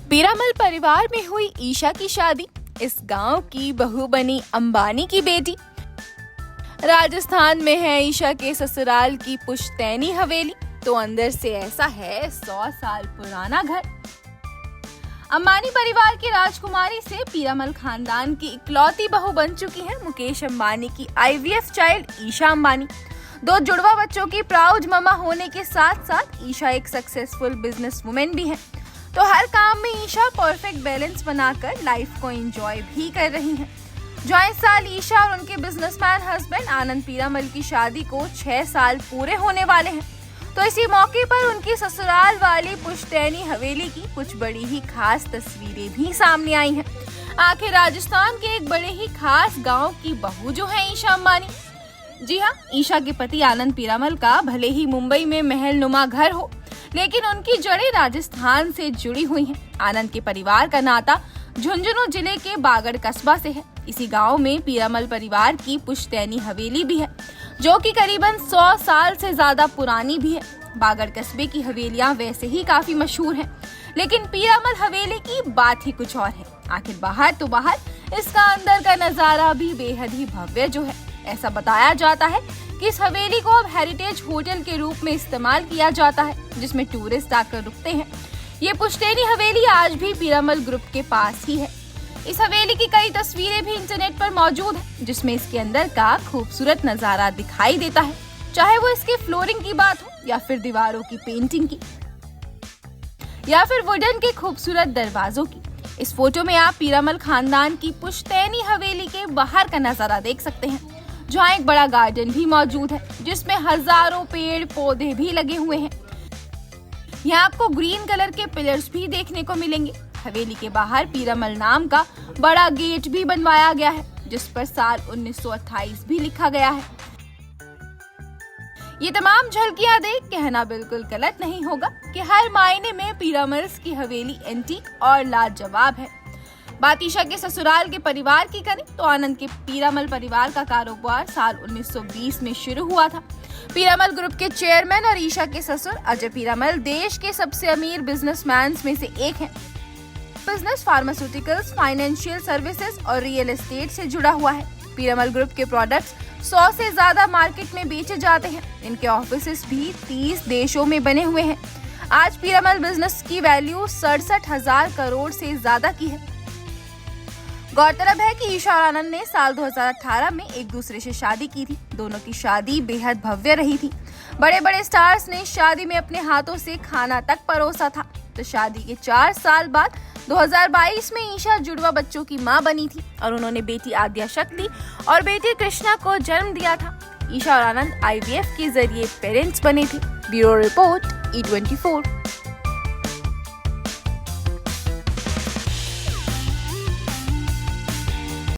पीरामल परिवार में हुई ईशा की शादी। इस गांव की बहू बनी अंबानी की बेटी। राजस्थान में है ईशा के ससुराल की पुश्तैनी हवेली, तो अंदर से ऐसा है 100 साल पुराना घर। अंबानी परिवार की राजकुमारी से पीरामल खानदान की इकलौती बहू बन चुकी है मुकेश अंबानी की IVF चाइल्ड ईशा अंबानी। 2 जुड़वा बच्चों की प्राउड ममा होने के साथ साथ ईशा एक सक्सेसफुल बिजनेस वुमेन भी है। तो हर काम में ईशा परफेक्ट बैलेंस बनाकर लाइफ को एंजॉय भी कर रही हैं। जो इस साल ईशा और उनके बिजनेसमैन हस्बैंड आनंद पीरामल की शादी को 6 साल पूरे होने वाले हैं, तो इसी मौके पर उनकी ससुराल वाली पुश्तैनी हवेली की कुछ बड़ी ही खास तस्वीरें भी सामने आई हैं। आखिर राजस्थान के एक बड़े ही खास गांव की बहू जो है ईशा अंबानी। जी हाँ, ईशा के पति आनंद पीरामल का भले ही मुंबई में महल नुमा घर हो, लेकिन उनकी जड़ें राजस्थान से जुड़ी हुई हैं। आनंद के परिवार का नाता झुंझुनू जिले के बागड़ कस्बा से है। इसी गांव में पीरामल परिवार की पुश्तैनी हवेली भी है, जो कि करीबन 100 साल से ज्यादा पुरानी भी है। बागड़ कस्बे की हवेलियां वैसे ही काफी मशहूर हैं, लेकिन पीरामल हवेली की बात ही कुछ और है। आखिर बाहर तो बाहर, इसका अंदर का नजारा भी बेहद ही भव्य जो है। ऐसा बताया जाता है कि इस हवेली को अब हेरिटेज होटल के रूप में इस्तेमाल किया जाता है, जिसमें टूरिस्ट आकर रुकते हैं। ये पुश्तैनी हवेली आज भी पीरामल ग्रुप के पास ही है। इस हवेली की कई तस्वीरें भी इंटरनेट पर मौजूद हैं, जिसमें इसके अंदर का खूबसूरत नजारा दिखाई देता है, चाहे वो इसके फ्लोरिंग की बात हो या फिर दीवारों की पेंटिंग की या फिर वुडन के खूबसूरत दरवाजों की। इस फोटो में आप पीरामल खानदान की पुश्तैनी हवेली के बाहर का नजारा देख सकते हैं, जहाँ एक बड़ा गार्डन भी मौजूद है, जिसमें हजारों पेड़ पौधे भी लगे हुए हैं। यहाँ आपको ग्रीन कलर के पिलर्स भी देखने को मिलेंगे। हवेली के बाहर पीरामल नाम का बड़ा गेट भी बनवाया गया है, जिस पर साल 1928 भी लिखा गया है। ये तमाम झलकियां देख कहना बिल्कुल गलत नहीं होगा कि हर मायने में पीरामल्स की हवेली एंटीक और लाजवाब है। बात ईशा के ससुराल के परिवार की करें तो आनंद के पीरामल परिवार का कारोबार साल 1920 में शुरू हुआ था। पीरामल ग्रुप के चेयरमैन और ईशा के ससुर अजय पीरामल देश के सबसे अमीर बिजनेसमैन में से एक हैं। बिजनेस फार्मास्यूटिकल्स, फाइनेंशियल सर्विसेज और रियल एस्टेट से जुड़ा हुआ है। पीरामल ग्रुप के प्रोडक्ट्स 100 से ज्यादा मार्केट में बेचे जाते हैं। इनके ऑफिसेस भी 30 देशों में बने हुए हैं। आज पीरामल बिजनेस की वैल्यू 67,000 करोड़ से ज्यादा की है। गौरतलब है कि ईशा और आनंद ने साल 2018 में एक दूसरे से शादी की थी। दोनों की शादी बेहद भव्य रही थी। बड़े बड़े स्टार्स ने शादी में अपने हाथों से खाना तक परोसा था। तो शादी के 4 साल बाद 2022 में ईशा जुड़वा बच्चों की मां बनी थी और उन्होंने बेटी आद्या शक्ति और बेटी कृष्णा को जन्म दिया था। ईशा और आनंद IVF के जरिए पेरेंट्स बने थे। Bureau report E24।